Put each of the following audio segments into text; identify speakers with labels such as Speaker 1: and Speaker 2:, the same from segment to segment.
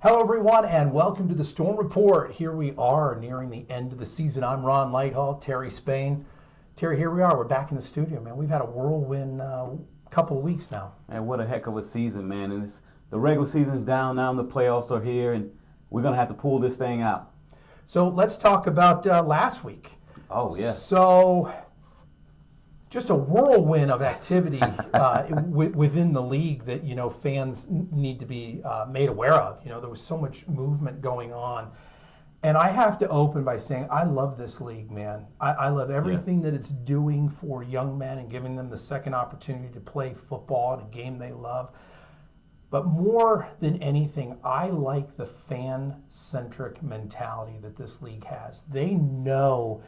Speaker 1: Hello, everyone, and welcome to the Storm Report. Here we are nearing the end of the season. I'm Ron Lighthall, Terry Spain. Terry, here we are. We're back in the studio, man. We've had a whirlwind couple of weeks now.
Speaker 2: And what a heck of a season, man. And the regular season's down now, and the playoffs are here, and we're going to have to pull this thing out.
Speaker 1: So let's talk about last week.
Speaker 2: Oh, yeah.
Speaker 1: So just a whirlwind of activity within the league that, fans need to be made aware of. There was so much movement going on. And I have to open by saying I love this league, man. I love everything that it's doing for young men and giving them the second opportunity to play football in a game they love. But more than anything, I like the fan-centric mentality that this league has. They know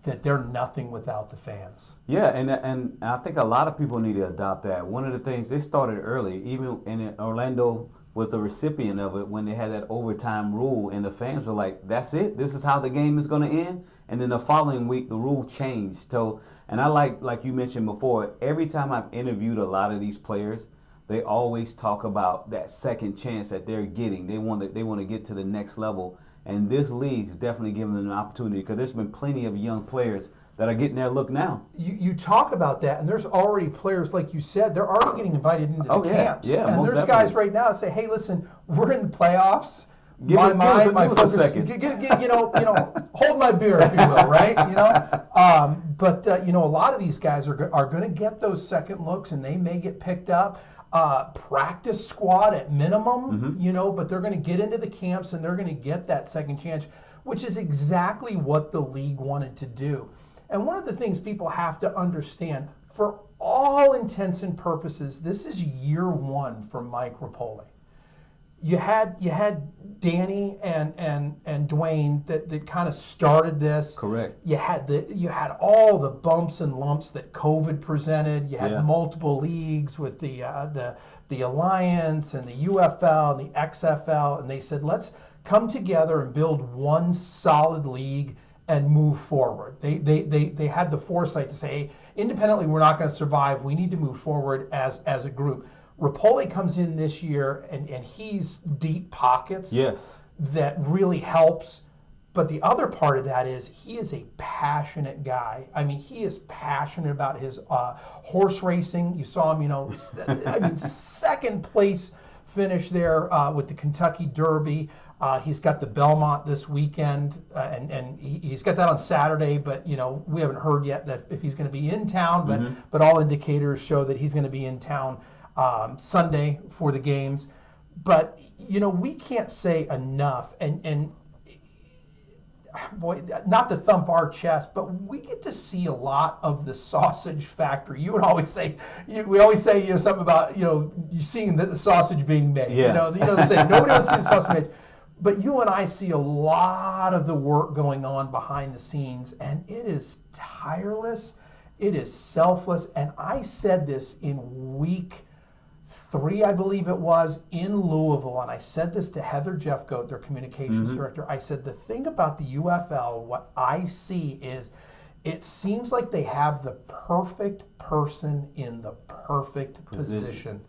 Speaker 1: that they're nothing without the fans.
Speaker 2: Yeah, and I think a lot of people need to adopt that. One of the things, they started early, even in Orlando was the recipient of it when they had that overtime rule, and the fans were like, that's it? This is how the game is going to end? And then the following week, the rule changed. So, and I like you mentioned before, every time I've interviewed a lot of these players, they always talk about that second chance that they're getting. They want to get to the next level. And this league's definitely giving them an opportunity because there's been plenty of young players that are getting their look now.
Speaker 1: You talk about that, and there's already players, like you said, they're already getting invited into the camps.
Speaker 2: Yeah,
Speaker 1: and there's
Speaker 2: definitely
Speaker 1: guys right now that say, hey, listen, we're in the playoffs.
Speaker 2: Give us a second.
Speaker 1: Hold my beer, if you will, right? But a lot of these guys are going to get those second looks, and they may get picked up. Practice squad at minimum, but they're going to get into the camps and they're going to get that second chance, which is exactly what the league wanted to do. And one of the things people have to understand, for all intents and purposes, this is year one for Mike Rapoli. You had Danny and Dwayne that kind of started this.
Speaker 2: Correct.
Speaker 1: You had all the bumps and lumps that COVID presented. You had multiple leagues with the Alliance and the UFL and the XFL, and they said, let's come together and build one solid league and move forward. They had the foresight to say, hey, independently we're not going to survive. We need to move forward as a group. Rapoli comes in this year, and he's deep pockets.
Speaker 2: Yes. That
Speaker 1: really helps. But the other part of that is he is a passionate guy. I mean, he is passionate about his horse racing. You saw him, second place finish there with the Kentucky Derby. He's got the Belmont this weekend, and he's got that on Saturday, but, we haven't heard yet that if he's going to be in town, but all indicators show that he's going to be in town Sunday for the games. But, we can't say enough, and boy, not to thump our chest, but we get to see a lot of the sausage factory. You would always say, we always say, something about, you seeing the sausage being made.
Speaker 2: Yeah.
Speaker 1: They say nobody wants to see the sausage made. But you and I see a lot of the work going on behind the scenes, and it is tireless, it is selfless, and I said this in week 3, I believe it was, in Louisville, and I said this to Heather Jeffcoat, their communications director. I said, the thing about the UFL, what I see is it seems like they have the perfect person in the perfect position.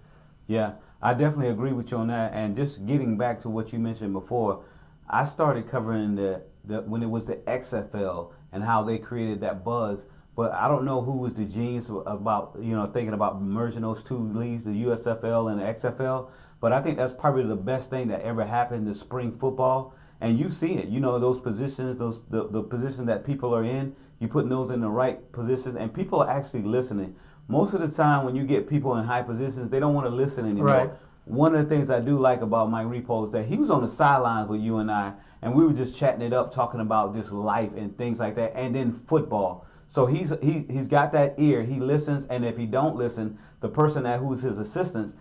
Speaker 2: Yeah, I definitely agree with you on that. And just getting back to what you mentioned before, I started covering the when it was the XFL and how they created that buzz. But I don't know who was the genius about, thinking about merging those two leagues, the USFL and the XFL. But I think that's probably the best thing that ever happened to spring football. And you see it, those positions, the positions that people are in, you putting those in the right positions, and people are actually listening. Most of the time when you get people in high positions, they don't want to listen anymore.
Speaker 1: Right.
Speaker 2: One of the things I do like about Mike Rapoli is that he was on the sidelines with you and I, and we were just chatting it up, talking about just life and things like that, and then football. So he's got that ear. He listens, and if he don't listen, the person who's his assistant,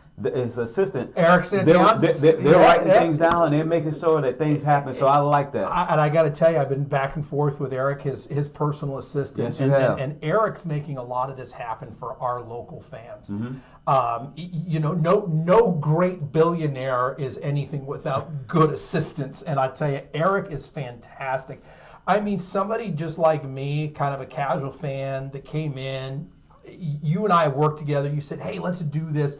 Speaker 1: Eric
Speaker 2: they're writing things down and they're making sure that things happen. So I like that.
Speaker 1: And I got to tell you, I've been back and forth with Eric, his personal assistant,
Speaker 2: yes, you have.
Speaker 1: And Eric's making a lot of this happen for our local fans. No great billionaire is anything without good assistance, and I tell you, Eric is fantastic. I mean, somebody just like me, kind of a casual fan that came in, you and I worked together, you said, hey, let's do this.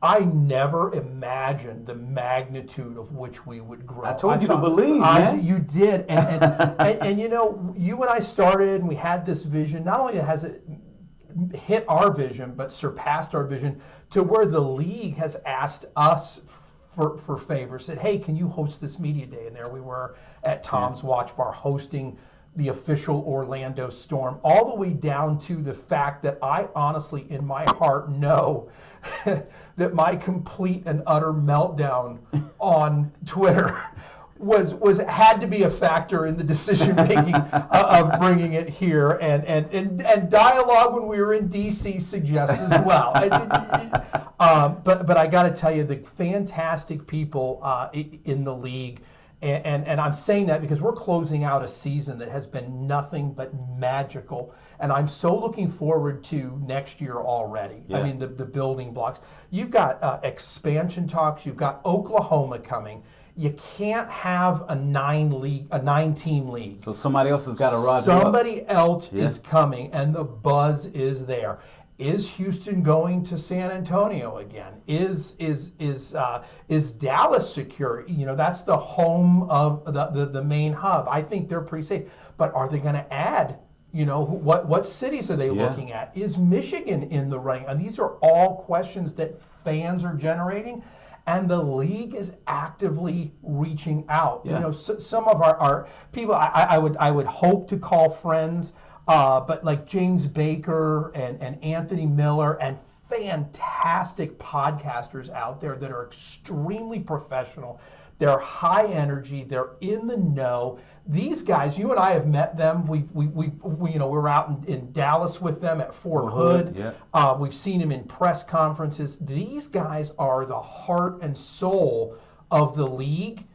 Speaker 1: I never imagined the magnitude of which we would grow.
Speaker 2: I told you to believe, man.
Speaker 1: You did, and you know, you and I started, and we had this vision. Not only has it hit our vision, but surpassed our vision to where the league has asked us for favors. Said, hey, can you host this media day? And there we were at Tom's Watch Bar hosting the official Orlando Storm, all the way down to the fact that I honestly, in my heart, know that my complete and utter meltdown on Twitter was had to be a factor in the decision making of bringing it here, and dialogue when we were in DC suggests as well. But I got to tell you, the fantastic people in the league. And I'm saying that because we're closing out a season that has been nothing but magical. And I'm so looking forward to next year already.
Speaker 2: Yeah.
Speaker 1: I mean, the building blocks. You've got expansion talks. You've got Oklahoma coming. You can't have a 9-team league.
Speaker 2: So somebody else has got to ride.
Speaker 1: Somebody else is coming, and the buzz is there. Is Houston going to San Antonio again? Is Dallas secure? You know, that's the home of the main hub. I think they're pretty safe. But are they going to add? You know, what cities are they looking at? Is Michigan in the running? And these are all questions that fans are generating, and the league is actively reaching out.
Speaker 2: Yeah.
Speaker 1: You know, some of our people, I would hope to call friends. But like James Baker and Anthony Miller and fantastic podcasters out there that are extremely professional. They're high energy. They're in the know. These guys, you and I have met them. We you know, we're out in Dallas with them at Fort Hood.
Speaker 2: Yeah.
Speaker 1: We've seen them in press conferences. These guys are the heart and soul of the league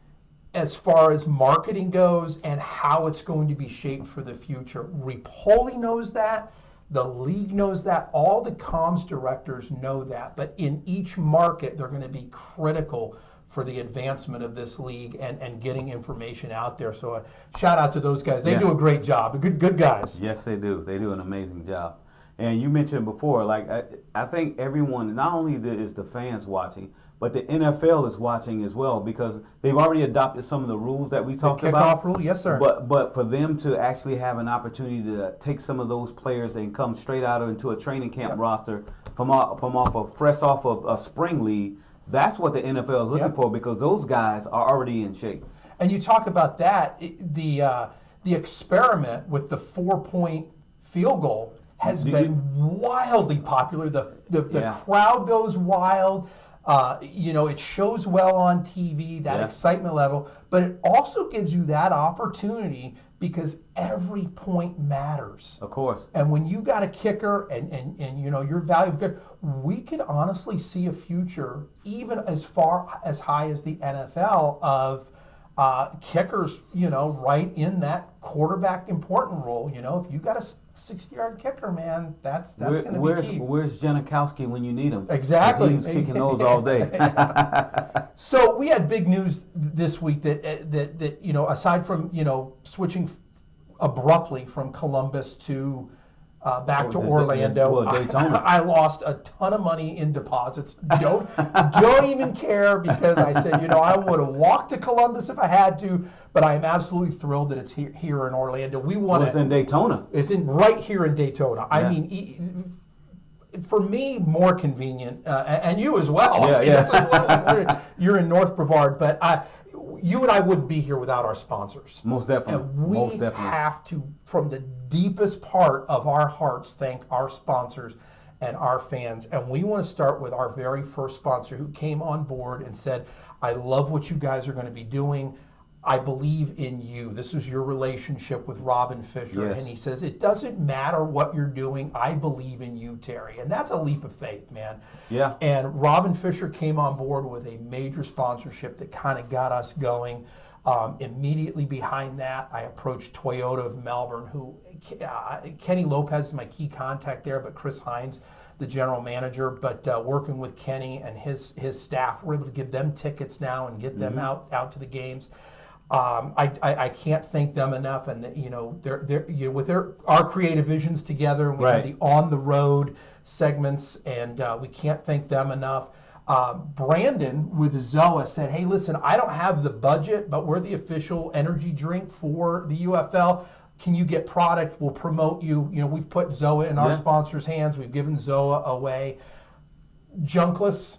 Speaker 1: as far as marketing goes and how it's going to be shaped for the future. Repoli knows that. The league knows that. All the comms directors know that. But in each market, they're going to be critical for the advancement of this league and getting information out there. So a shout out to those guys. They do a great job. Good guys.
Speaker 2: Yes, they do. They do an amazing job. And you mentioned before, like I think everyone, not only is the fans watching, but the NFL is watching as well, because they've already adopted some of the rules that we talked about.
Speaker 1: Kickoff rule, yes, sir.
Speaker 2: But for them to actually have an opportunity to take some of those players and come straight out into a training camp roster fresh off of a spring league, that's what the NFL is looking for, because those guys are already in shape.
Speaker 1: And you talk about that, the experiment with the 4-point field goal has been wildly popular. The crowd goes wild. You know, it shows well on TV, that excitement level, but it also gives you that opportunity because every point matters.
Speaker 2: Of course.
Speaker 1: And when you got a kicker and you know, you're valuable, we could honestly see a future even as far as high as the NFL of kickers, you know, right in that quarterback important role. You know, if you got a 60-yard kicker, man, that's going to be key.
Speaker 2: Where's Janikowski when you need him?
Speaker 1: Exactly.
Speaker 2: He's kicking those all day.
Speaker 1: So we had big news this week that you know, aside from, you know, switching abruptly from Columbus to back to Orlando.
Speaker 2: Daytona.
Speaker 1: I lost a ton of money in deposits. Don't even care, because I said, you know, I would have walked to Columbus if I had to, but I am absolutely thrilled that it's here in Orlando. We want
Speaker 2: it's in Daytona.
Speaker 1: It's right here in Daytona. I mean, for me, more convenient, and you as well.
Speaker 2: Yeah.
Speaker 1: It's a little weird. You're in North Brevard, but you and I wouldn't be here without our sponsors.
Speaker 2: Most definitely.
Speaker 1: And we have to, from the deepest part of our hearts, thank our sponsors and our fans. And we want to start with our very first sponsor, who came on board and said, I love what you guys are going to be doing. I believe in you. This is your relationship with Robin Fisher.
Speaker 2: Yes.
Speaker 1: And he says, it doesn't matter what you're doing. I believe in you, Terry. And that's a leap of faith, man.
Speaker 2: Yeah.
Speaker 1: And Robin Fisher came on board with a major sponsorship that kind of got us going. Immediately behind that, I approached Toyota of Melbourne, who Kenny Lopez is my key contact there, but Chris Hines, the general manager. But working with Kenny and his staff, we're able to give them tickets now and get them out to the games. I can't thank them enough, and you know, they're you know, with our creative visions together, and we have the on the road segments, and we can't thank them enough. Brandon with Zoa said, hey, listen, I don't have the budget, but we're the official energy drink for the UFL. Can you get product? We'll promote you. You know, we've put Zoa in our sponsors' hands. We've given Zoa away. Junkless,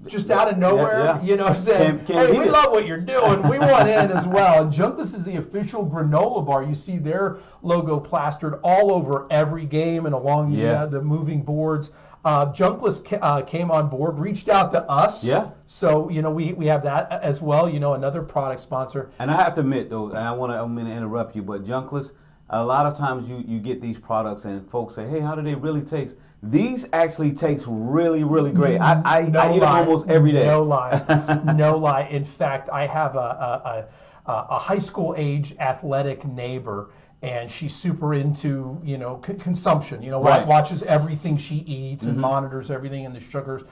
Speaker 1: just out of nowhere, you know, said, hey, we love what you're doing. We want in as well. And Junkless is the official granola bar. You see their logo plastered all over every game and along the moving boards. Junkless came on board, reached out to us. Yeah. So, you know, we have that as well, you know, another product sponsor.
Speaker 2: And I have to admit, though, and I'm going to interrupt you, but Junkless, a lot of times you get these products and folks say, hey, how do they really taste? These actually taste really, really great. I eat them almost every day.
Speaker 1: No lie. No lie. In fact, I have a high school age athletic neighbor, and she's super into, you know, consumption, you know, watches everything she eats and monitors everything and the sugars.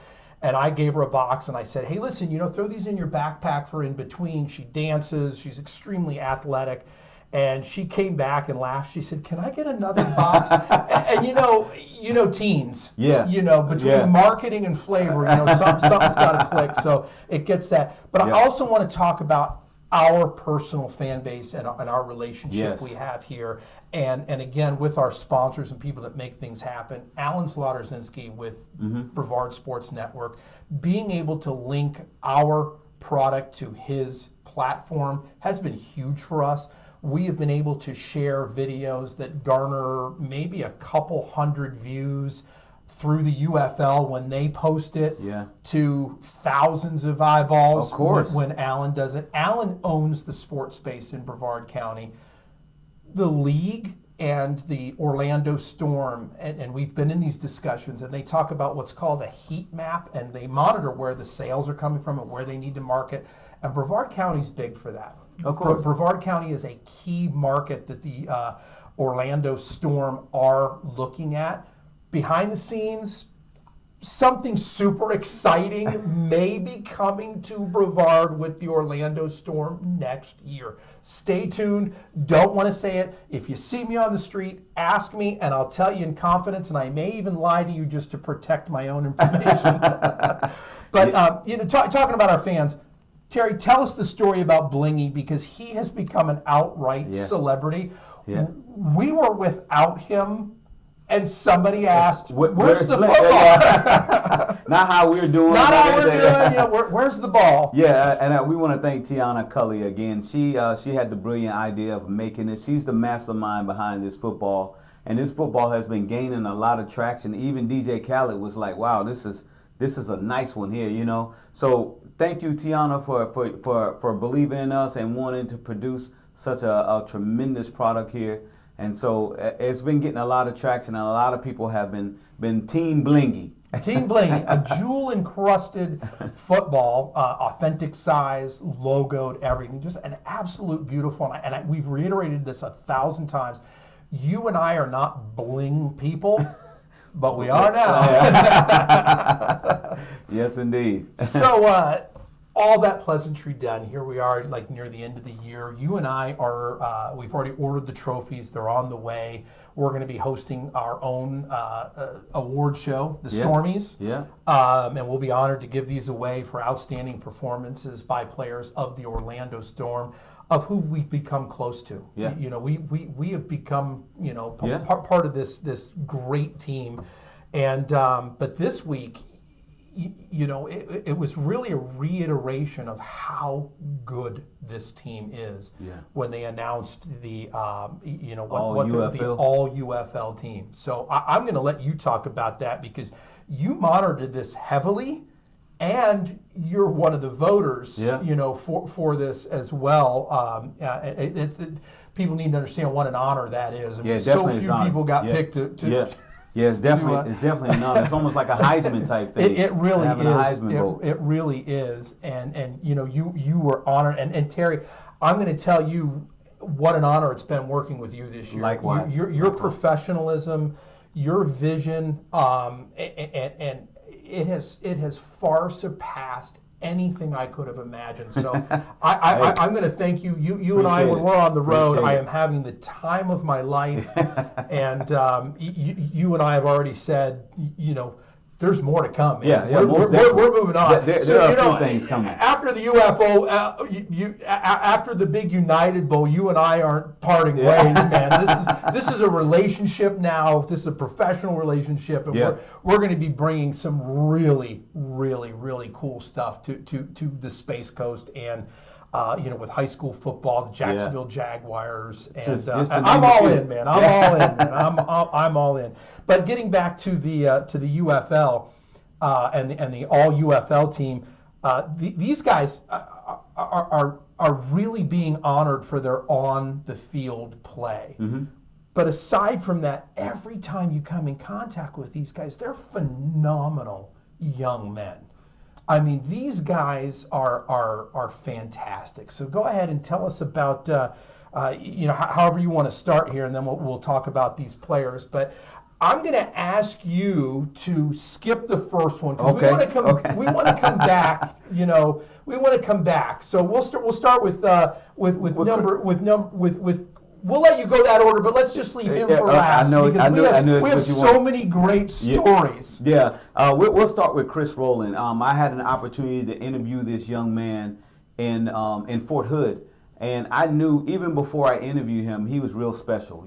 Speaker 1: And I gave her a box and I said, hey, listen, you know, throw these in your backpack for in between. She dances. She's extremely athletic. And she came back and laughed. She said, can I get another box? and you know, teens. Yeah. You know, between marketing and flavor, you know, something's got to click. So it gets that. But I also want to talk about our personal fan base and our relationship we have here. And again, with our sponsors and people that make things happen, Alan Slaughterzinski with Brevard Sports Network, being able to link our product to his platform has been huge for us. We have been able to share videos that garner maybe a couple hundred views through the UFL when they post it to thousands of eyeballs when Alan does it. Alan owns the sports space in Brevard County. The league and the Orlando Storm, and we've been in these discussions, and they talk about what's called a heat map, and they monitor where the sales are coming from and where they need to market. And Brevard County's big for that. Of course. Brevard County is a key market that the Orlando Storm are looking at. Behind the scenes, something super exciting may be coming to Brevard with the Orlando Storm next year. Stay tuned. Don't want to say it. If you see me on the street, ask me, and I'll tell you in confidence, and I may even lie to you just to protect my own information. But, you know, talking about our fans, Terry, tell us the story about Blingy, because he has become an outright celebrity. Yeah. We were without him, and somebody asked, where's the football?
Speaker 2: Not how we're doing.
Speaker 1: Not how we're doing. You know, where's the ball?
Speaker 2: Yeah, and we want to thank Tiana Cully again. She had the brilliant idea of making it. She's the mastermind behind this football, and this football has been gaining a lot of traction. Even DJ Khaled was like, wow, this is a nice one here, you know. So thank you, Tiana, for believing in us and wanting to produce such a tremendous product here. And so it's been getting a lot of traction, and a lot of people have been Team Blingy.
Speaker 1: Team Blingy, a jewel-encrusted football, authentic size, logoed, everything. Just an absolute beautiful, and we've reiterated this 1,000 times. You and I are not bling people, but we are now.
Speaker 2: Yes, indeed.
Speaker 1: So, all that pleasantry done, here we are, like near the end of the year. You and I are, we've already ordered the trophies. They're on the way. We're going to be hosting our own award show, the Stormies. Yeah. And we'll be honored to give these away for outstanding performances by players of the Orlando Storm, of who we've become close to. Yeah. You know, we have become, you know, part of this great team. And but this week, you know, it was really a reiteration of how good this team is when they announced the, you know, the All-UFL Team. So I'm going to let you talk about that, because you monitored this heavily, and you're one of the voters, you know, for this as well. People need to understand what an honor that is. I mean, so few people got picked to
Speaker 2: Yeah, it's definitely not. It's almost like a Heisman type thing.
Speaker 1: It really is. It really is. And you know, you were honored. And Terry, I'm going to tell you what an honor it's been working with you this year.
Speaker 2: Likewise.
Speaker 1: Your professionalism, your vision, and it has far surpassed anything I could have imagined. So I'm going to thank you. You and I, when we're on the road, I am having the time of my life. And you and I have already said, you know, there's more to come, man.
Speaker 2: Yeah,
Speaker 1: We're moving on.
Speaker 2: There are a few things coming.
Speaker 1: After the UFO, after the big United Bowl, you and I aren't parting ways, man. This is a relationship now. This is a professional relationship, and we're going to be bringing some really, really, really cool stuff to the Space Coast and. With high school football, the Jacksonville Jaguars, and I'm all in, man. I'm all in, man. I'm all in. But getting back to the UFL and the All-UFL team, these guys are really being honored for their on the field play. Mm-hmm. But aside from that, every time you come in contact with these guys, they're phenomenal young men. I mean, these guys are fantastic. So go ahead and tell us about, however you want to start here, and then we'll talk about these players. But I'm going to ask you to skip the first one because we want to come back. We want to come back. So we'll start with We'll let you go that order, but let's just leave him for last. We have so many great stories.
Speaker 2: We'll start with Chris Rowland. I had an opportunity to interview this young man in Fort Hood, and I knew even before I interviewed him, he was real special.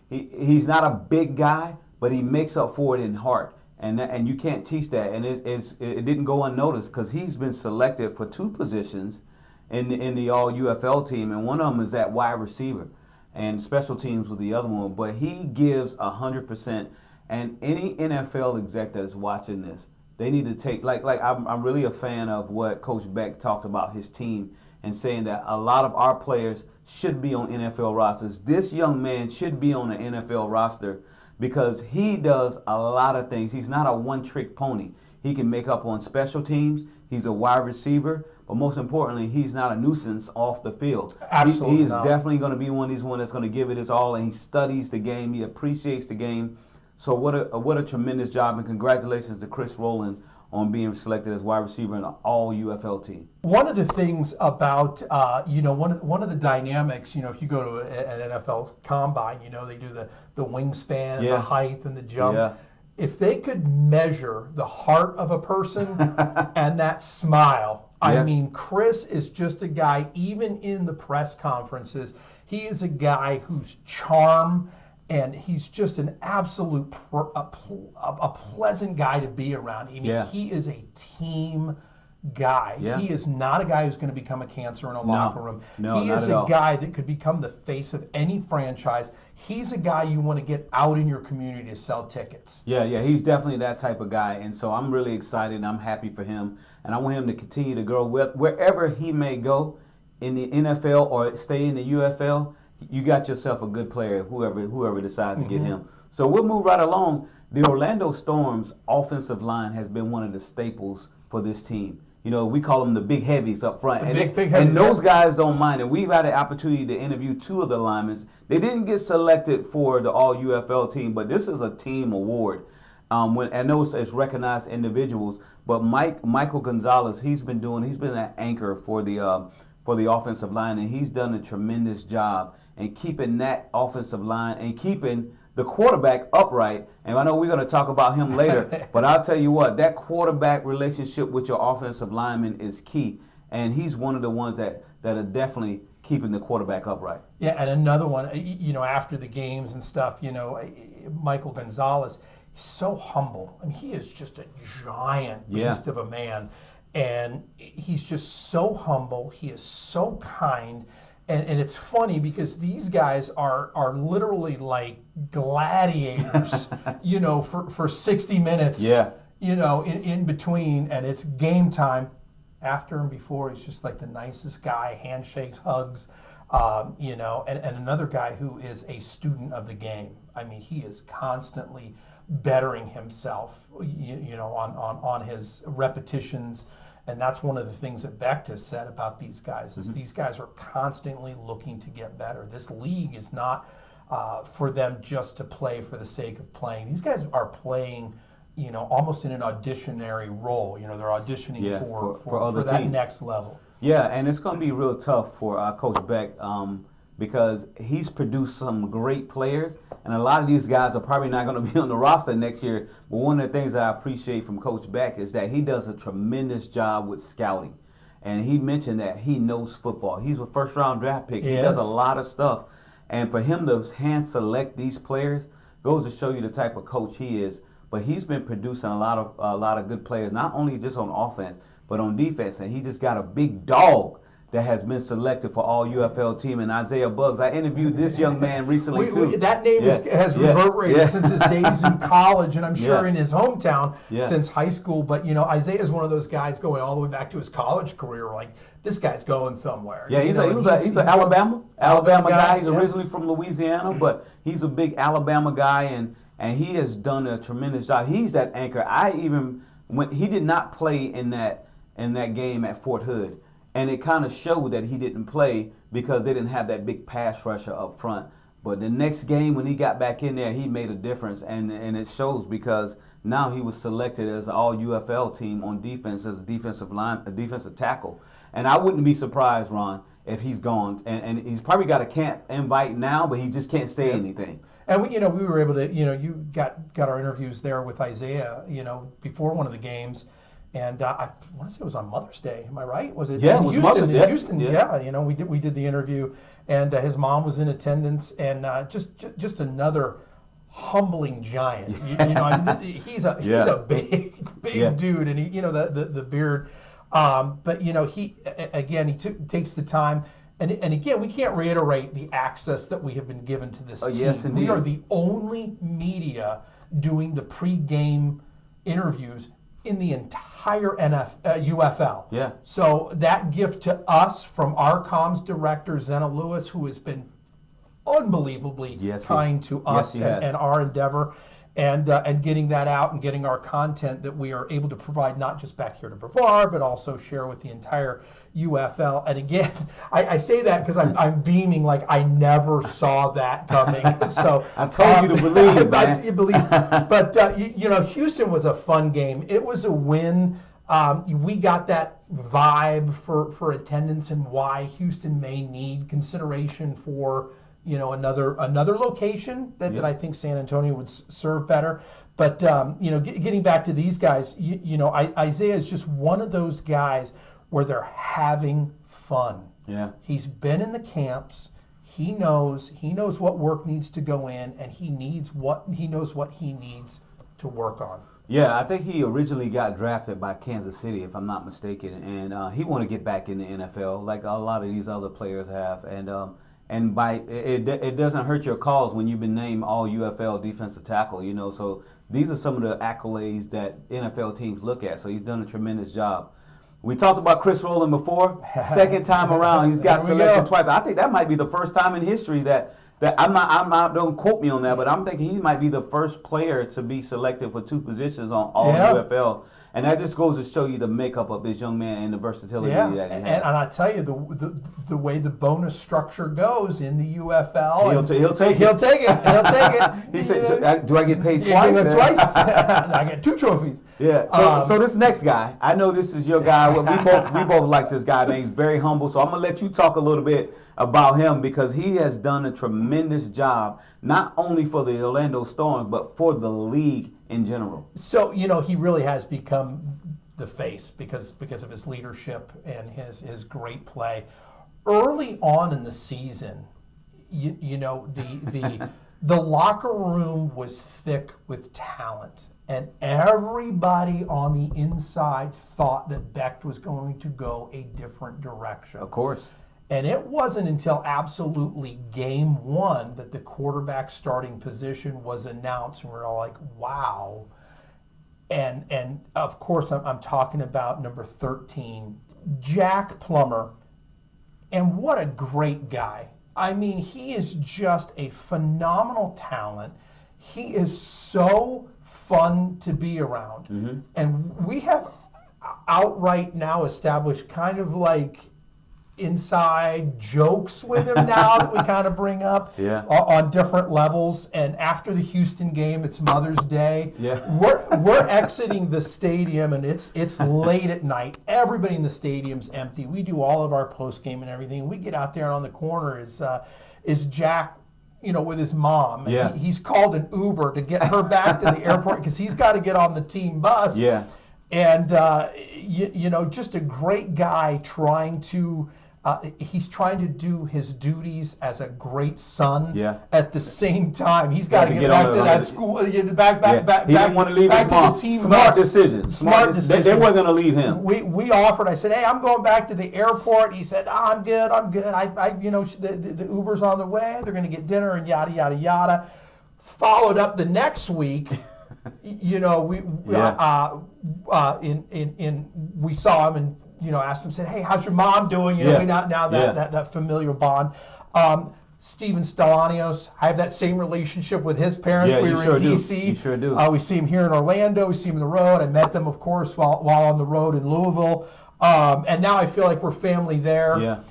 Speaker 2: He's not a big guy, but he makes up for it in heart, and you can't teach that. And it didn't go unnoticed because he's been selected for 2 positions in the All-UFL team, and one of them is that wide receiver. And special teams was the other one, but he gives 100%. And any NFL exec that is watching this, they need to take I'm really a fan of what Coach Beck talked about his team and saying that a lot of our players should be on NFL rosters. This young man should be on an NFL roster because he does a lot of things. He's not a one-trick pony. He can make up on special teams. He's a wide receiver. But most importantly, he's not a nuisance off the field.
Speaker 1: Absolutely
Speaker 2: He is definitely going to be one of these ones that's going to give it his all, and he studies the game. He appreciates the game. So what a tremendous job, and congratulations to Chris Rowland on being selected as wide receiver in the All-UFL team.
Speaker 1: One of the things about, one of the dynamics, if you go to an NFL combine, they do the wingspan, the height, and the jump. Yeah. If they could measure the heart of a person and that smile, I mean, Chris is just a guy, even in the press conferences, he is a guy whose charm, and he's just an absolute, a pleasant guy to be around. I mean, he is a team guy. Yeah. He is not a guy who's going to become a cancer in a locker room. He is a guy that could become the face of any franchise. He's a guy you want to get out in your community to sell tickets.
Speaker 2: Yeah, he's definitely that type of guy. And so I'm really excited and I'm happy for him. And I want him to continue to grow wherever he may go in the NFL or stay in the UFL. You got yourself a good player, whoever decides to get him. So we'll move right along. The Orlando Storm's offensive line has been one of the staples for this team. We call them the big heavies up front. And those guys don't mind. And we've had an opportunity to interview 2 of the linemen. They didn't get selected for the All-UFL team, but this is a team award. I know it's recognized individuals, but Michael Gonzalez, he's been an anchor for the offensive line, and he's done a tremendous job in keeping that offensive line and keeping the quarterback upright. And I know we're going to talk about him later, but I'll tell you what, that quarterback relationship with your offensive lineman is key. And he's one of the ones that are definitely keeping the quarterback upright.
Speaker 1: Yeah, and another one, after the games and stuff, Michael Gonzalez, he's so humble. I mean, he is just a giant beast of a man. And he's just so humble. He is so kind. And it's funny because these guys are literally like gladiators, for 60 minutes, in between, and it's game time. After and before, he's just like the nicest guy, handshakes, hugs, and another guy who is a student of the game. I mean, he is constantly bettering himself, on his repetitions. And that's one of the things that Beck has said about these guys, is these guys are constantly looking to get better. This league is not for them just to play for the sake of playing. These guys are playing, almost in an auditionary role. They're auditioning for that next level.
Speaker 2: Yeah, and it's going to be real tough for Coach Beck because he's produced some great players, and a lot of these guys are probably not going to be on the roster next year. But one of the things I appreciate from Coach Beck is that he does a tremendous job with scouting. And he mentioned that he knows football. He's a first-round draft pick. He does a lot of stuff. And for him to hand select these players goes to show you the type of coach he is. But he's been producing a lot of good players, not only just on offense, but on defense. And he just got a big dog that has been selected for All-UFL Team, and Isaiah Buggs. I interviewed this young man recently, too.
Speaker 1: That name has reverberated since his days in college, and I'm sure in his hometown since high school. But, Isaiah is one of those guys going all the way back to his college career. Like, this guy's going somewhere.
Speaker 2: Yeah, he's an Alabama guy. He's originally from Louisiana, but he's a big Alabama guy, and he has done a tremendous job. He's that anchor. He did not play in that game at Fort Hood. And it kind of showed that he didn't play because they didn't have that big pass rusher up front. But the next game when he got back in there, he made a difference. And it shows because now he was selected as an All-UFL team on defense as a defensive tackle. And I wouldn't be surprised, Ron, if he's gone. And he's probably got a camp invite now, but he just can't say anything.
Speaker 1: And we were able to, you got our interviews there with Isaiah, before one of the games. And I want to say it was on Mother's Day. Am I right? Was it?
Speaker 2: Yeah, it was Mother's Day.
Speaker 1: In Houston, yeah. We did the interview, and his mom was in attendance, and just another humbling giant. He's a big dude, and he the beard. But he takes the time. And again, we can't reiterate the access that we have been given to this team.
Speaker 2: Yes, indeed.
Speaker 1: We are the only media doing the pre-game interviews in the entire UFL.
Speaker 2: Yeah.
Speaker 1: So that gift to us from our comms director, Zena Lewis, who has been unbelievably kind to us and our endeavor, and getting that out and getting our content that we are able to provide not just back here to Brevard, but also share with the entire UFL. And again, I say that because I'm beaming like I never saw that coming. So
Speaker 2: I told you to believe, man.
Speaker 1: You believe. But Houston was a fun game. It was a win. We got that vibe for attendance and why Houston may need consideration for another location that I think San Antonio would serve better. But getting back to these guys, Isaiah is just one of those guys where they're having fun.
Speaker 2: Yeah.
Speaker 1: He's been in the camps. He knows what work needs to go in, and he knows what he needs to work on.
Speaker 2: Yeah, I think he originally got drafted by Kansas City, if I'm not mistaken, and he wanted to get back in the NFL like a lot of these other players have, and by it doesn't hurt your cause when you've been named All-UFL defensive tackle, So these are some of the accolades that NFL teams look at. So he's done a tremendous job. We talked about Chris Rowland before. Second time around, he's got selected twice. I think that might be the first time in history that I'm not. Don't quote me on that, but I'm thinking he might be the first player to be selected for two positions on All-UFL. And that just goes to show you the makeup of this young man and the versatility that he has.
Speaker 1: And I tell you, the way the bonus structure goes in the UFL,
Speaker 2: he'll take it. He said, "Do I get paid twice?
Speaker 1: Twice. I get 2 trophies."
Speaker 2: Yeah. So this next guy, I know this is your guy. We both like this guy, man. He's very humble. So I'm gonna let you talk a little bit about him because he has done a tremendous job, not only for the Orlando Storm, but for the league in general.
Speaker 1: So, he really has become the face because of his leadership and his great play. Early on in the season, the locker room was thick with talent, and everybody on the inside thought that Becht was going to go a different direction.
Speaker 2: Of course.
Speaker 1: And it wasn't until absolutely game 1 that the quarterback starting position was announced, and we're all like, wow. And of course, I'm talking about number 13, Jack Plummer. And what a great guy. I mean, he is just a phenomenal talent. He is so fun to be around. Mm-hmm. And we have outright now established kind of like inside jokes with him now that we kind of bring up on different levels. And after the Houston game, it's Mother's Day.
Speaker 2: Yeah.
Speaker 1: We're exiting the stadium, and it's late at night. Everybody in the stadium's empty. We do all of our post game and everything. We get out there, and on the corner is Jack, with his mom. And he's called an Uber to get her back to the airport because he's got to get on the team bus.
Speaker 2: Yeah.
Speaker 1: And just a great guy trying to. He's trying to do his duties as a great son. At the same time, he's got to get back to that school. Back.
Speaker 2: He didn't want to leave his mom. Smart decision. Smart decision. They weren't going to leave him.
Speaker 1: We offered. I said, "Hey, I'm going back to the airport." He said, "I'm good. The Uber's on the way. They're going to get dinner and yada yada yada." Followed up the next week. We saw him and. Asked him, said, "Hey, how's your mom doing?" Now that familiar bond. Steven Stellanios, I have that same relationship with his parents. We were in D.C.
Speaker 2: You sure do.
Speaker 1: We see him here in Orlando. We see him on the road. I met them, of course, while on the road in Louisville. And now I feel like we're family there.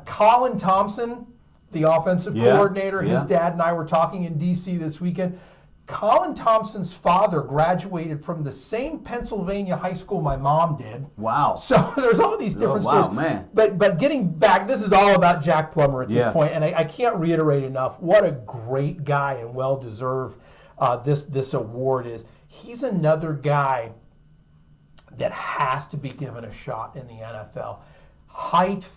Speaker 1: Colin Thompson, the offensive coordinator, his dad and I were talking in D.C. this weekend. Colin Thompson's father graduated from the same Pennsylvania high school my mom did.
Speaker 2: Wow.
Speaker 1: So there's all these different stories.
Speaker 2: Wow, man.
Speaker 1: But getting back, this is all about Jack Plummer at this point, and I can't reiterate enough what a great guy and well-deserved this award is. He's another guy that has to be given a shot in the NFL. Height,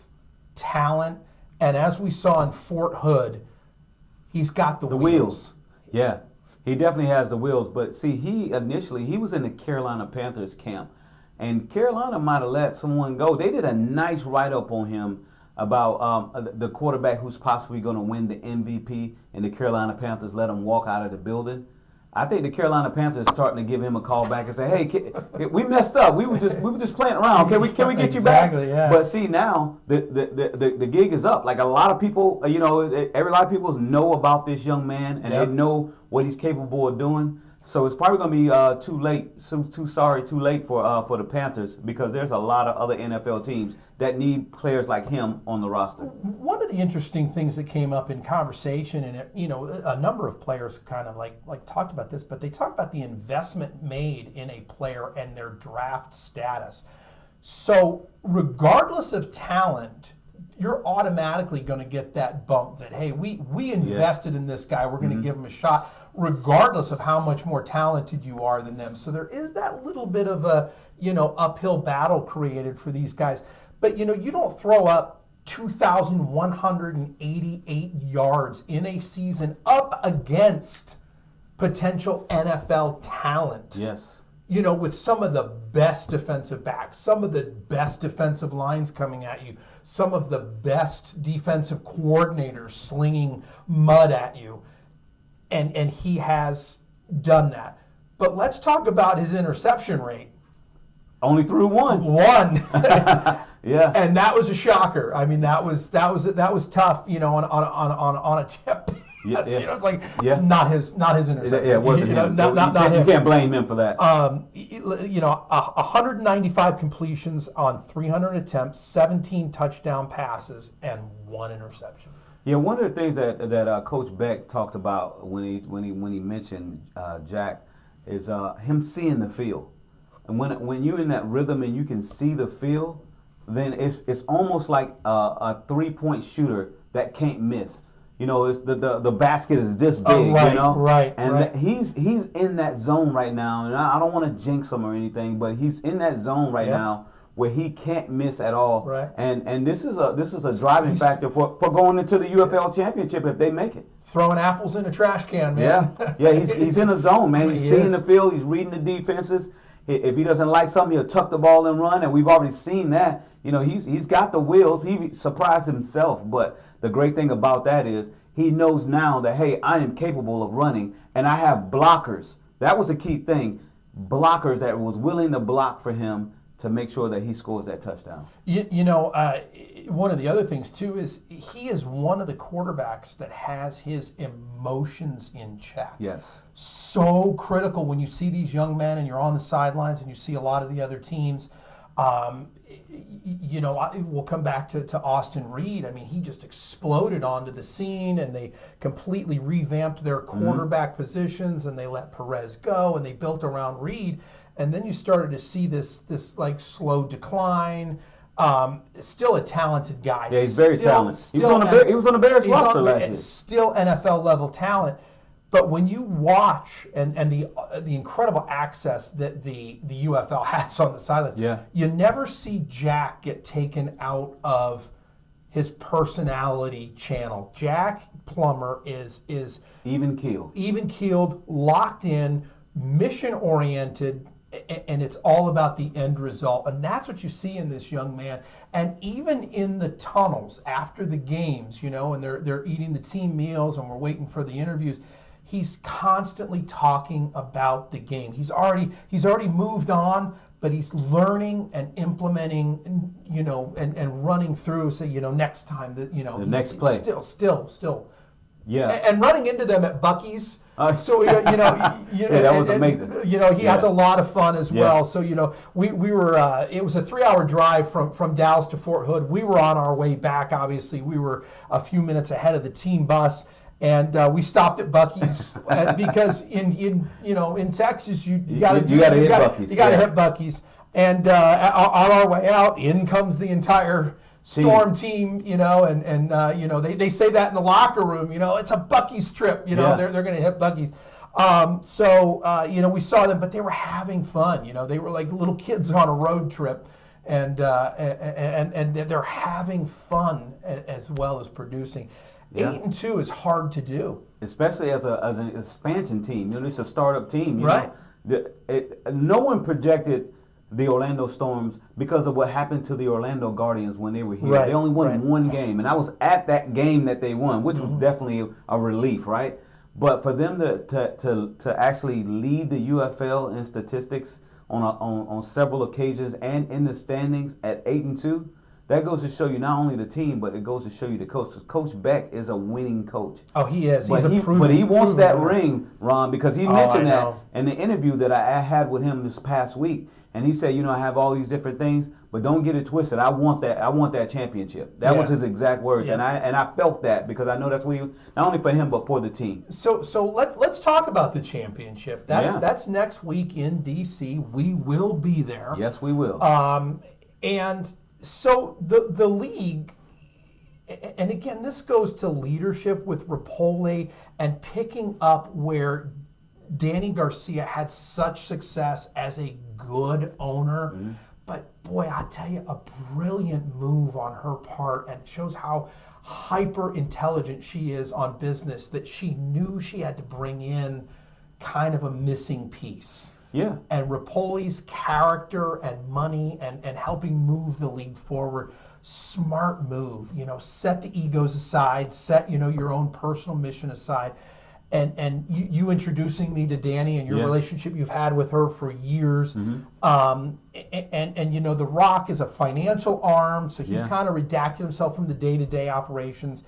Speaker 1: talent, and as we saw in Fort Hood, he's got the wheels.
Speaker 2: Yeah. He definitely has the wheels, but see, he was in the Carolina Panthers camp, and Carolina might have let someone go. They did a nice write-up on him about the quarterback who's possibly going to win the MVP, and the Carolina Panthers let him walk out of the building. I think the Carolina Panthers are starting to give him a call back and say, "Hey, we messed up. We were just playing around. Can we get you back?"
Speaker 1: Yeah.
Speaker 2: But see, now the gig is up. Like a lot of people, a lot of people know about this young man, and they know what he's capable of doing. So it's probably going to be too late. Too late for the Panthers, because there's a lot of other NFL teams that need players like him on the roster.
Speaker 1: One of the interesting things that came up in conversation, and a number of players kind of like talked about this, but they talked about the investment made in a player and their draft status. So regardless of talent, you're automatically going to get that bump that, hey, we invested in this guy, we're going to give him a shot, regardless of how much more talented you are than them. So there is that little bit of a uphill battle created for these guys. But you don't throw up 2,188 yards in a season up against potential NFL talent.
Speaker 2: Yes.
Speaker 1: With some of the best defensive backs, some of the best defensive lines coming at you, some of the best defensive coordinators slinging mud at you. And he has done that. But let's talk about his interception rate.
Speaker 2: Only threw one. Yeah.
Speaker 1: And that was a shocker. I mean, that was tough, on a tip. It's like not his interception.
Speaker 2: Yeah, it wasn't him.
Speaker 1: Not him.
Speaker 2: You can't blame him for that.
Speaker 1: 195 completions on 300 attempts, 17 touchdown passes, and 1 interception.
Speaker 2: Yeah, one of the things that Coach Beck talked about when he mentioned Jack is him seeing the field. And when you're in that rhythm and you can see the field, then it's almost like a 3-point shooter that can't miss. It's the basket is this big.
Speaker 1: Right.
Speaker 2: And he's in that zone right now. And I don't want to jinx him or anything, but he's in that zone right now where he can't miss at all.
Speaker 1: Right.
Speaker 2: And this is a driving factor for going into the UFL championship if they make it.
Speaker 1: Throwing apples in a trash can, man.
Speaker 2: Yeah. He's in a zone, man. He's seeing the field. He's reading the defenses. If he doesn't like something, he'll tuck the ball and run. And we've already seen that. He's got the wheels. He surprised himself. But the great thing about that is he knows now that, hey, I am capable of running, and I have blockers. That was a key thing. Blockers that was willing to block for him to make sure that he scores that touchdown.
Speaker 1: One of the other things, too, is he is one of the quarterbacks that has his emotions in check.
Speaker 2: Yes.
Speaker 1: So critical when you see these young men and you're on the sidelines and you see a lot of the other teams. we'll come back to Austin Reed. I mean, he just exploded onto the scene, and they completely revamped their quarterback positions, and they let Perez go, and they built around Reed. And then you started to see this like slow decline. Still a talented guy.
Speaker 2: Yeah, he's very talented. He was on the Bears roster last year.
Speaker 1: Still NFL level talent. But when you watch and the incredible access that the UFL has on the sideline, you never see Jack get taken out of his personality channel. Jack Plummer is
Speaker 2: even keeled,
Speaker 1: locked in, mission oriented, and it's all about the end result. And that's what you see in this young man. And even in the tunnels after the games, and they're eating the team meals and we're waiting for the interviews, he's constantly talking about the game. He's already moved on, but he's learning and implementing, and running through. So next time, the
Speaker 2: next play.
Speaker 1: Still.
Speaker 2: Yeah.
Speaker 1: And running into them at Buc-ee's. So
Speaker 2: that was amazing.
Speaker 1: He has a lot of fun as well. So we were. It was a 3-hour drive from Dallas to Fort Hood. We were on our way back. Obviously, we were a few minutes ahead of the team bus. And we stopped at Buc-ee's because in Texas you got to hit Buc-ee's. You got to hit Buc-ee's. And on our way out, in comes the entire Storm team. They say that in the locker room. It's a Buc-ee's trip. They're going to hit Buc-ee's. We saw them, but they were having fun. They were like little kids on a road trip. And they're having fun as well as producing. 8-2 is hard to do,
Speaker 2: especially as an expansion team. It's a startup team.
Speaker 1: Right.
Speaker 2: No one projected the Orlando Storms because of what happened to the Orlando Guardians when they were here. Right. They only won one game, and I was at that game that they won, which was definitely a relief, right? But for them to actually lead the UFL in statistics on several occasions and in the standings at 8-2. That goes to show you not only the team, but it goes to show you the coach. Coach Beck is a winning coach.
Speaker 1: Oh, he is.
Speaker 2: But he wants that ring, Ron, because he mentioned that in the interview that I had with him this past week. And he said, I have all these different things, but don't get it twisted. I want that championship. That was his exact words. Yeah. And I felt that because I know that's what not only for him, but for the team.
Speaker 1: So let's talk about the championship. That's next week in D.C. We will be there.
Speaker 2: Yes, we will.
Speaker 1: And so the league, and again, this goes to leadership with Rapoli and picking up where Danny Garcia had such success as a good owner. Mm-hmm. But boy, I tell you, a brilliant move on her part, and it shows how hyper intelligent she is on business, that she knew she had to bring in kind of a missing piece.
Speaker 2: Yeah.
Speaker 1: And Rapoli's character and money and helping move the league forward, smart move. Set the egos aside, set your own personal mission aside, and you introducing me to Danny and your relationship you've had with her for years. Mm-hmm. And The Rock is a financial arm, so he's kind of redacted himself from the day-to-day operations.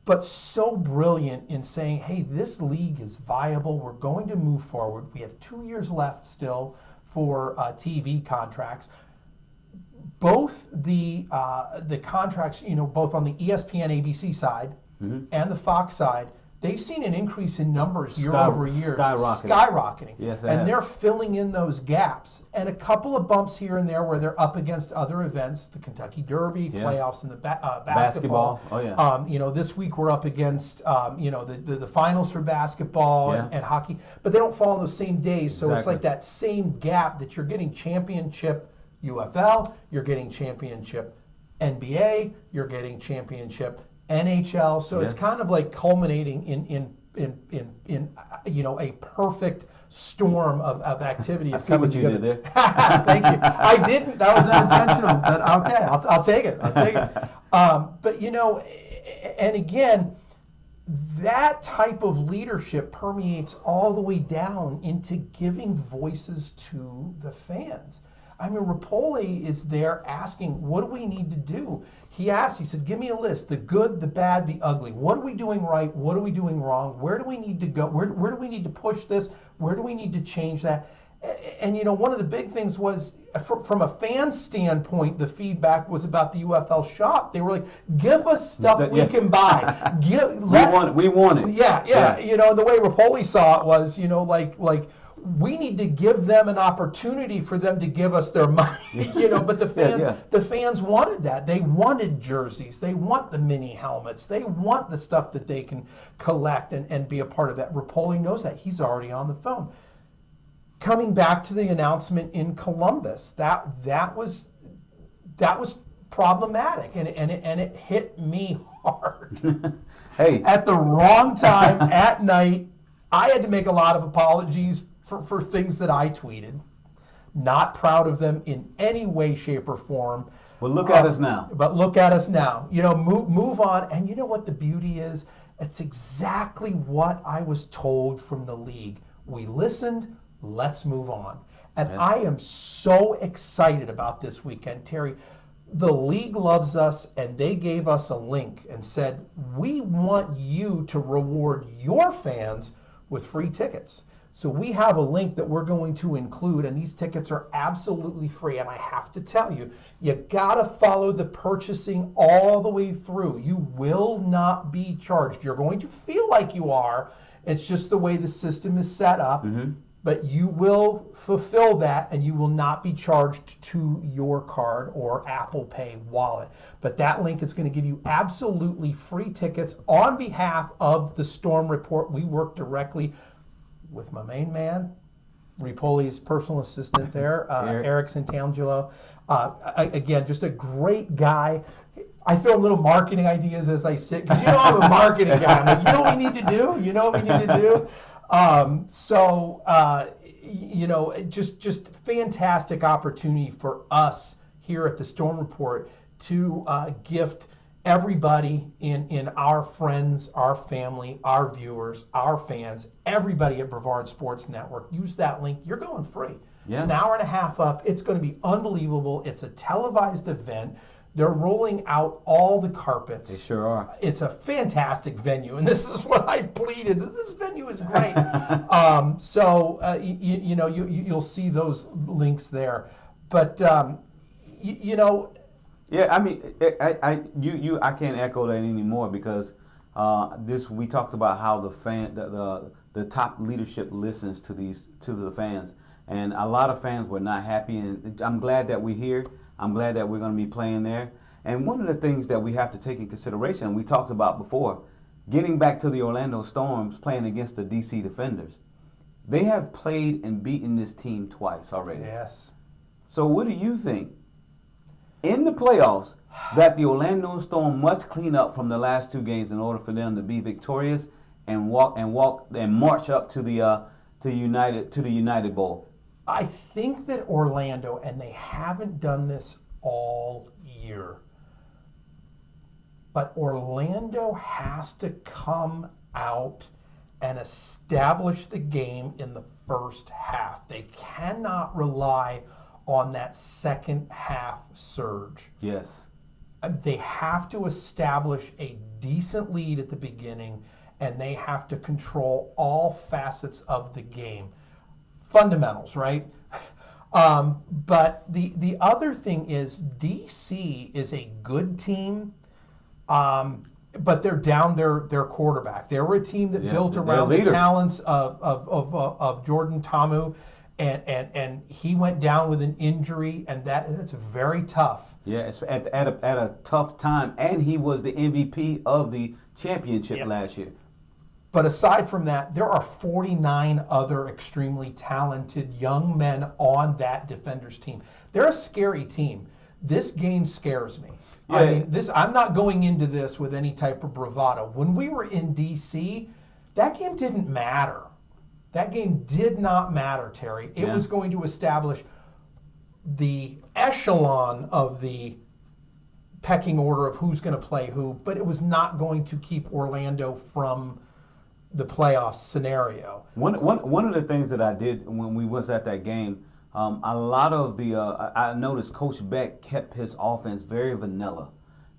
Speaker 1: But so brilliant in saying, hey, this league is viable. We're going to move forward. We have 2 years left still for TV contracts. Both the contracts, both on the ESPN ABC side and the Fox side, they've seen an increase in numbers year over year. Skyrocketing.
Speaker 2: Yes,
Speaker 1: and they're filling in those gaps. And a couple of bumps here and there where they're up against other events, the Kentucky Derby, playoffs in the basketball.
Speaker 2: Oh, yeah.
Speaker 1: This week we're up against, the finals for basketball and hockey. But they don't fall on those same days. So it's like that same gap that you're getting championship UFL, you're getting championship NBA, you're getting championship NHL, so it's kind of like culminating in a perfect storm of activity.
Speaker 2: I see what you did there.
Speaker 1: Thank you. I didn't. That was unintentional. But okay, I'll take it. But and again, that type of leadership permeates all the way down into giving voices to the fans. I mean, Rapoli is there asking, what do we need to do? He said, give me a list, the good, the bad, the ugly. What are we doing right? What are we doing wrong? Where do we need to go? Where do we need to push this? Where do we need to change that? And one of the big things was from a fan standpoint, the feedback was about the UFL shop. They were like, "Give us stuff we can buy.
Speaker 2: We want it."
Speaker 1: Yeah. The way Rapoli saw it was, like we need to give them an opportunity for them to give us their money. But the fans wanted that. They wanted jerseys. They want the mini helmets. They want the stuff that they can collect and be a part of that. Rapoli knows that. He's already on the phone. Coming back to the announcement in Columbus, that was problematic, and it hit me hard.
Speaker 2: Hey,
Speaker 1: at the wrong time at night, I had to make a lot of apologies for things that I tweeted. Not proud of them in any way, shape, or form.
Speaker 2: Well, look at us now.
Speaker 1: But look at us now. Move on. And you know what the beauty is? It's exactly what I was told from the league. We listened. Let's move on. And I am so excited about this weekend, Terry. The league loves us, and they gave us a link and said, we want you to reward your fans with free tickets. So we have a link that we're going to include, and these tickets are absolutely free. And I have to tell you, you got to follow the purchasing all the way through. You will not be charged. You're going to feel like you are. It's just the way the system is set up. Mm-hmm. But you will fulfill that, and you will not be charged to your card or Apple Pay wallet. But that link is going to give you absolutely free tickets on behalf of the Storm Report. We work directly with my main man, Ripoli's personal assistant there, Eric Santangelo. Again, just a great guy. I throw little marketing ideas as I sit, because I'm a marketing guy. I'm like, you know what we need to do? You know what we need to do? Just fantastic opportunity for us here at the Storm Report to gift everybody in our friends, our family, our viewers, our fans, everybody at Brevard Sports Network. Use that link. You're going free. Yeah. It's an hour and a half up. It's going to be unbelievable. It's a televised event. They're rolling out all the carpets.
Speaker 2: They sure are.
Speaker 1: It's a fantastic venue, and this is what I pleaded. This venue is great. You'll see those links there. But
Speaker 2: yeah, I mean, I can't echo that anymore, because we talked about how the top leadership listens to the fans, and a lot of fans were not happy, and I'm glad that we're here. I'm glad that we're going to be playing there. And one of the things that we have to take in consideration, we talked about before, getting back to the Orlando Storms playing against the DC Defenders. They have played and beaten this team twice already.
Speaker 1: Yes.
Speaker 2: So what do you think, in the playoffs, that the Orlando Storm must clean up from the last two games in order for them to be victorious and march up to the United Bowl?
Speaker 1: I think that Orlando, and they haven't done this all year, but Orlando has to come out and establish the game in the first half. They cannot rely on that second half surge.
Speaker 2: Yes.
Speaker 1: They have to establish a decent lead at the beginning, and they have to control all facets of the game. Fundamentals, right? But the other thing is, DC is a good team, but they're down their quarterback. They were a team that built around the talents of Jordan Ta'amu, and he went down with an injury, and that's very tough.
Speaker 2: Yeah, it's at a tough time, and he was the MVP of the championship last year.
Speaker 1: But aside from that, there are 49 other extremely talented young men on that Defenders team. They're a scary team. This game scares me. Yeah. I mean, I'm not going into this with any type of bravado. When we were in DC, that game didn't matter. That game did not matter, Terry. It was going to establish the echelon of the pecking order of who's going to play who, but it was not going to keep Orlando from the playoff scenario.
Speaker 2: One of the things that I did when we was at that game, a lot of I noticed Coach Beck kept his offense very vanilla.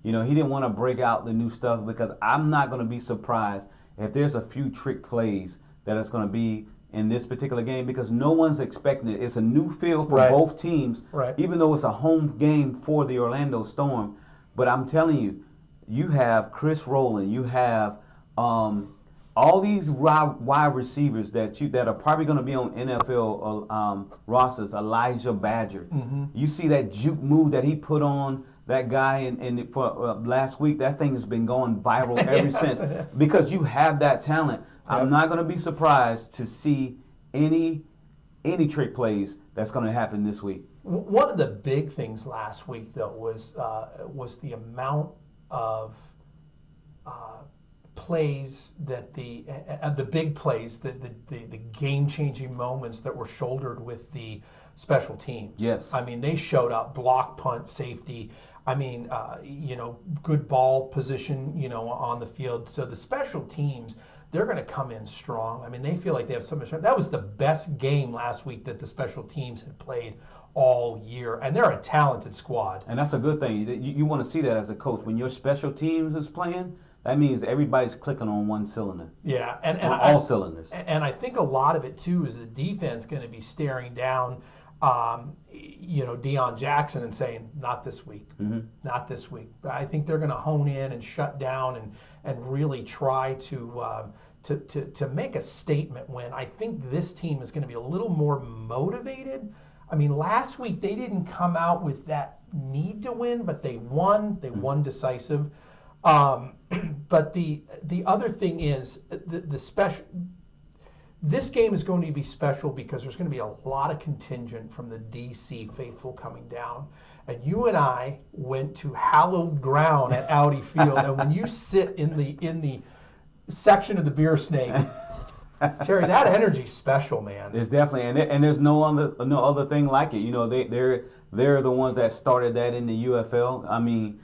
Speaker 2: He didn't want to break out the new stuff, because I'm not going to be surprised if there's a few trick plays that it's going to be in this particular game because no one's expecting it. It's a new field for
Speaker 1: Right.
Speaker 2: both teams,
Speaker 1: Right.
Speaker 2: even though it's a home game for the Orlando Storm. But I'm telling you, you have Chris Rowland, you have all these wide receivers that are probably going to be on NFL rosters. Elijah Badger, you see that juke move that he put on that guy in for last week. That thing has been going viral ever since because you have that talent. I'm not going to be surprised to see any trick plays that's going to happen this week.
Speaker 1: One of the big things last week, though, was the amount of plays that the big plays, the game-changing moments that were shouldered with the special teams.
Speaker 2: Yes.
Speaker 1: I mean, they showed up, block, punt, safety. I mean, good ball position, on the field. So the special teams, they're going to come in strong. I mean, they feel like they have so much. That was the best game last week that the special teams had played all year, and they're a talented squad.
Speaker 2: And that's a good thing. You want to see that as a coach. When your special teams is playing, that means everybody's clicking on one cylinder.
Speaker 1: Yeah, and
Speaker 2: all cylinders.
Speaker 1: And I think a lot of it too is the defense going to be staring down, Deion Jackson and saying, "Not this week, not this week." But I think they're going to hone in and shut down and really try to make a statement. When I think this team is going to be a little more motivated. I mean, last week they didn't come out with that need to win, but they won. They won decisive. But the other thing is the special. This game is going to be special because there's going to be a lot of contingent from the DC faithful coming down, and you and I went to hallowed ground at Audi Field, and when you sit in the section of the beer snake, Terry, that energy's special, man.
Speaker 2: There's definitely and there's no other thing like it. They're the ones that started that in the UFL. I mean.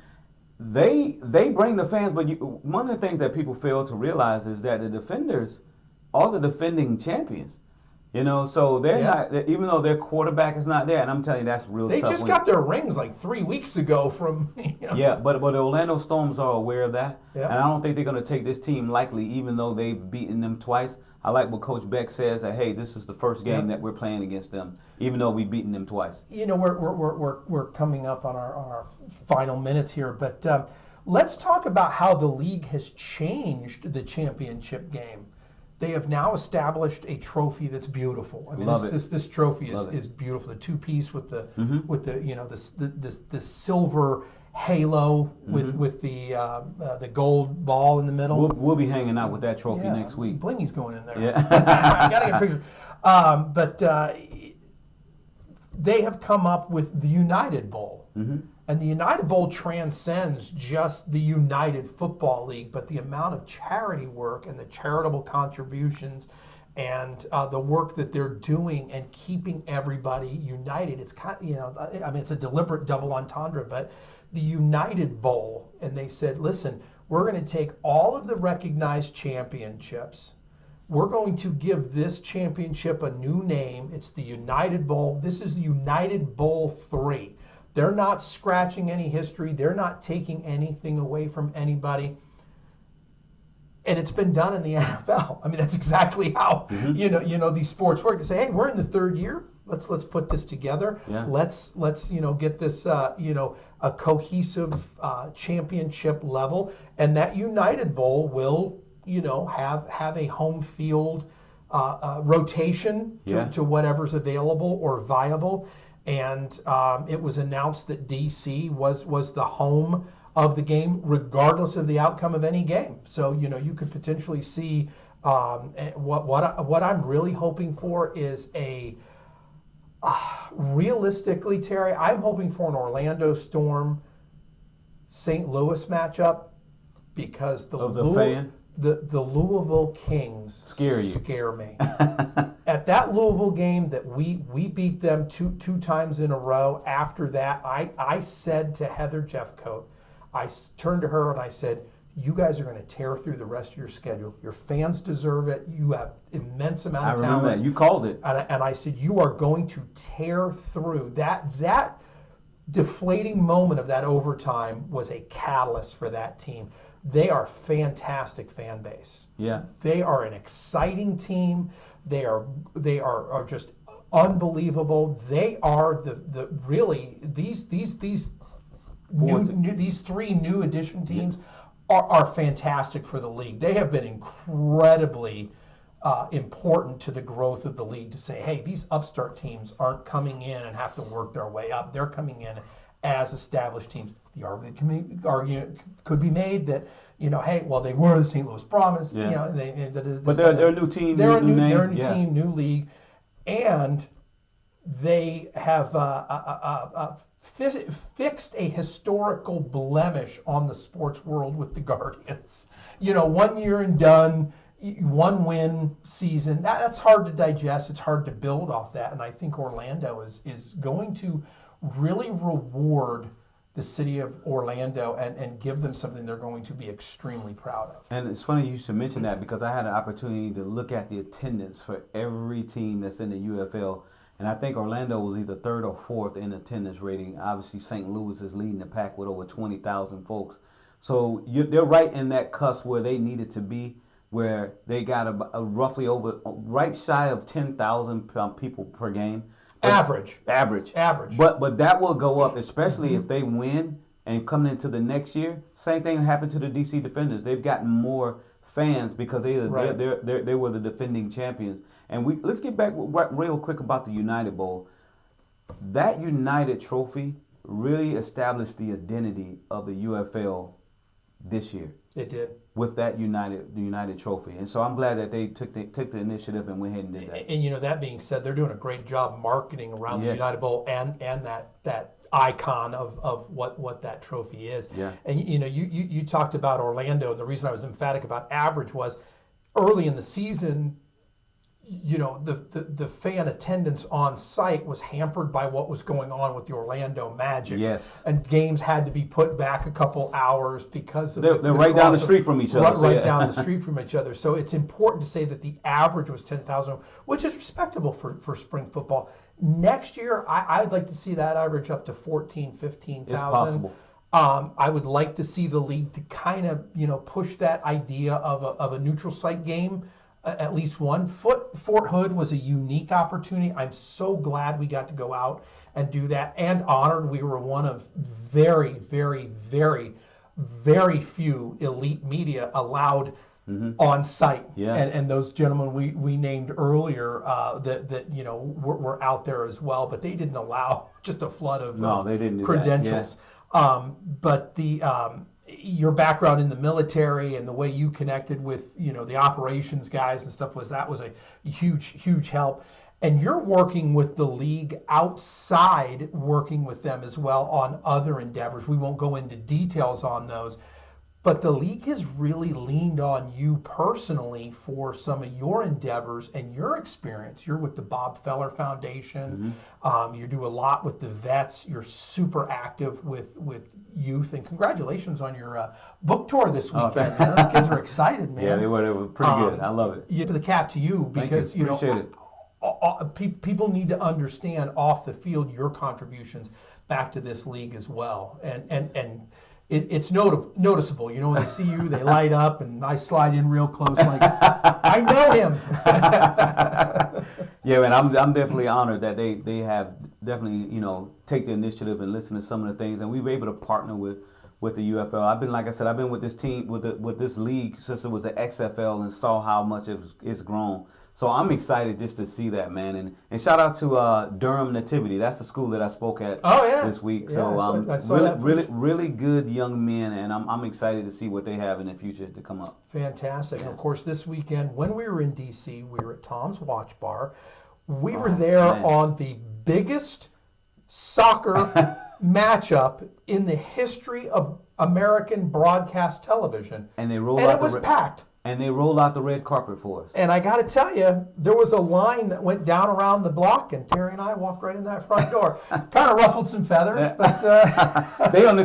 Speaker 2: They bring the fans, but one of the things that people fail to realize is that the defenders are the defending champions. So they're not, even though their quarterback is not there, and I'm telling you that's real tough.
Speaker 1: They just got their rings like 3 weeks ago from.
Speaker 2: Yeah, but the Orlando Storms are aware of that,
Speaker 1: Yeah.
Speaker 2: and I don't think they're going to take this team lightly, even though they've beaten them twice. I like what Coach Beck says that hey, this is the first game that we're playing against them, even though we've beaten them twice.
Speaker 1: We're coming up on our final minutes here, but let's talk about how the league has changed the championship game. They have now established a trophy that's beautiful. I mean, this trophy is beautiful. The two-piece with the the silver halo with the gold ball in the middle.
Speaker 2: We'll be hanging out with that trophy next week.
Speaker 1: Blingy's going in there.
Speaker 2: Yeah.
Speaker 1: I gotta get pictures. But they have come up with the United Bowl. And the United Bowl transcends just the United Football League, but the amount of charity work and the charitable contributions and the work that they're doing and keeping everybody united. It's kind of, it's a deliberate double entendre, but the United Bowl, and they said, listen, we're going to take all of the recognized championships. We're going to give this championship a new name. It's the United Bowl. This is the United Bowl 3. They're not scratching any history. They're not taking anything away from anybody. And it's been done in the NFL. I mean, that's exactly how these sports work. To say, hey, we're in the third year. Let's put this together. Yeah. Let's get this a cohesive championship level, and that United Bowl will have a home field rotation to whatever's available or viable. And it was announced that DC was the home of the game, regardless of the outcome of any game. So you could potentially see what I'm really hoping for is a realistically, Terry, I'm hoping for an Orlando Storm St. Louis matchup because the Louisville Kings scare me. At that Louisville game that we beat them two times in a row, after that, I said to Heather Jeffcoat, I turned to her and I said, you guys are going to tear through the rest of your schedule. Your fans deserve it. You have immense amount of talent.
Speaker 2: I remember that. You called it.
Speaker 1: And I said, you are going to tear through. That deflating moment of that overtime was a catalyst for that team. They are a fantastic fan base.
Speaker 2: Yeah.
Speaker 1: They are an exciting team. They are just unbelievable. They are the really these three new addition teams are fantastic for the league. They have been incredibly important to the growth of the league to say, hey, these upstart teams aren't coming in and have to work their way up. They're coming in as established teams. The argument could be made that, hey, well, they were the St. Louis Promise.
Speaker 2: But they're a new team.
Speaker 1: They're a new team, new league, and they have fixed a historical blemish on the sports world with the Guardians. 1 year and done, 1 win season. That's hard to digest. It's hard to build off that, and I think Orlando is going to really reward the city of Orlando and give them something they're going to be extremely proud of.
Speaker 2: And it's funny you should mention that, because I had an opportunity to look at the attendance for every team that's in the UFL, and I think Orlando was either 3rd or 4th in attendance rating. Obviously, St. Louis is leading the pack with over 20,000 folks. So they're right in that cusp where they needed to be, where they got a roughly right shy of 10,000 people per game. Average. But that will go up, especially if they win and coming into the next year. Same thing happened to the DC Defenders. They've gotten more fans because they were the defending champions. And let's get back real quick about the United Bowl. That United trophy really established the identity of the UFL this year.
Speaker 1: It did.
Speaker 2: With that United trophy. And so I'm glad that they took the initiative and went ahead and did that.
Speaker 1: And that being said, they're doing a great job marketing around the United Bowl and that icon of what that trophy is.
Speaker 2: Yeah.
Speaker 1: And you talked about Orlando, and the reason I was emphatic about average was early in the season, the fan attendance on site was hampered by what was going on with the Orlando Magic.
Speaker 2: Yes.
Speaker 1: And games had to be put back a couple hours because of
Speaker 2: they're right down the street from each other.
Speaker 1: Right down the street from each other. So it's important to say that the average was 10,000, which is respectable for spring football. Next year, I'd like to see that average up to 14,000, 15,000.
Speaker 2: It's possible.
Speaker 1: I would like to see the league to kind of push that idea of a neutral site game. At least one. Fort Hood was a unique opportunity. I'm so glad we got to go out and do that, and honored we were one of very, very, very, very few elite media allowed on site.
Speaker 2: Yeah.
Speaker 1: And those gentlemen we named earlier that were out there as well, but they didn't allow just a flood of
Speaker 2: they didn't do
Speaker 1: credentials.
Speaker 2: That.
Speaker 1: But your background in the military and the way you connected with the operations guys and stuff was a huge help. And you're working with the league outside, working with them as well on other endeavors. We won't go into details on those, but the league has really leaned on you personally for some of your endeavors and your experience. You're with the Bob Feller Foundation. You do a lot with the vets. You're super active with youth. And congratulations on your book tour this weekend. Man. Those kids are excited, man.
Speaker 2: Yeah, they were pretty good. I love it.
Speaker 1: You tip the cap to you because
Speaker 2: Appreciate it.
Speaker 1: People need to understand off the field your contributions back to this league as well. And it's noticeable. When they see you, they light up, and I slide in real close like, I know him.
Speaker 2: Yeah, man, I'm definitely honored that they have definitely, take the initiative and listen to some of the things, and we were able to partner with the UFL. I've been with this team, with this league since it was the XFL, and saw how much it's grown. So I'm excited just to see that, man. And shout out to Durham Nativity. That's the school that I spoke at this week.
Speaker 1: Yeah,
Speaker 2: so
Speaker 1: I saw
Speaker 2: really good young men, and I'm excited to see what they have in the future to come up.
Speaker 1: Fantastic. And of course, this weekend, when we were in D.C., we were at Tom's Watch Bar. We were there on the biggest soccer matchup in the history of American broadcast television.
Speaker 2: And it was
Speaker 1: packed.
Speaker 2: And they rolled out the red carpet for us.
Speaker 1: And I got to tell you, there was a line that went down around the block, and Terry and I walked right in that front door. Kind of ruffled some feathers, but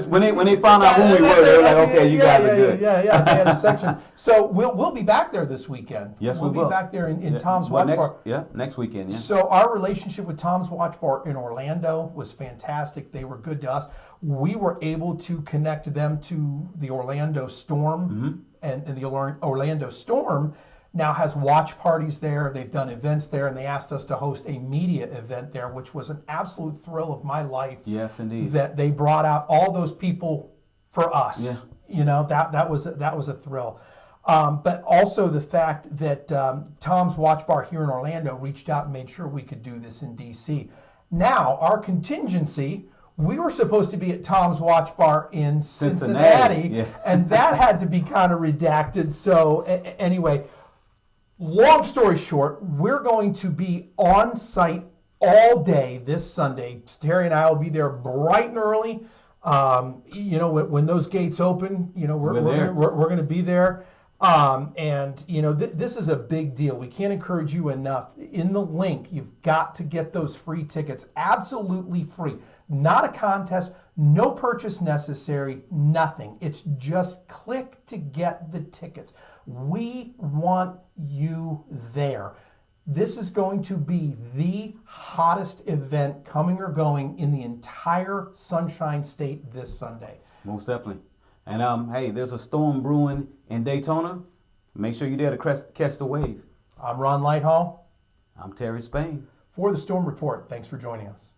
Speaker 2: when they found out who we were, they were like, "Okay, you guys are good."
Speaker 1: Yeah. They had a section. So we'll be back there this weekend.
Speaker 2: Yes,
Speaker 1: we'll
Speaker 2: will.
Speaker 1: be back there in Tom's Watch Bar.
Speaker 2: Yeah, next weekend. Yeah.
Speaker 1: So our relationship with Tom's Watch Bar in Orlando was fantastic. They were good to us. We were able to connect them to the Orlando Storm. And the Orlando Storm now has watch parties there. They've done events there, and they asked us to host a media event there, which was an absolute thrill of my life.
Speaker 2: Yes, indeed.
Speaker 1: That they brought out all those people for us.
Speaker 2: Yeah.
Speaker 1: You know, that was a thrill. But also the fact that Tom's Watch Bar here in Orlando reached out and made sure we could do this in DC. Now, our contingency, we were supposed to be at Tom's Watch Bar in Cincinnati,
Speaker 2: Yeah.
Speaker 1: and that had to be kind of redacted. So anyway, long story short, we're going to be on site all day this Sunday. Terry and I will be there bright and early. You know, when those gates open, you know, we're going to be there. And you know, this is a big deal. We can't encourage you enough. In the link, you've got to get those free tickets, absolutely free. Not a contest, no purchase necessary, nothing. It's just click to get the tickets. We want you there. This is going to be the hottest event coming or going in the entire Sunshine State this Sunday.
Speaker 2: Most definitely. And hey, there's a storm brewing in Daytona. Make sure you're there to catch the wave.
Speaker 1: I'm Ron Lighthall.
Speaker 2: I'm Terry Spain.
Speaker 1: For the Storm Report, thanks for joining us.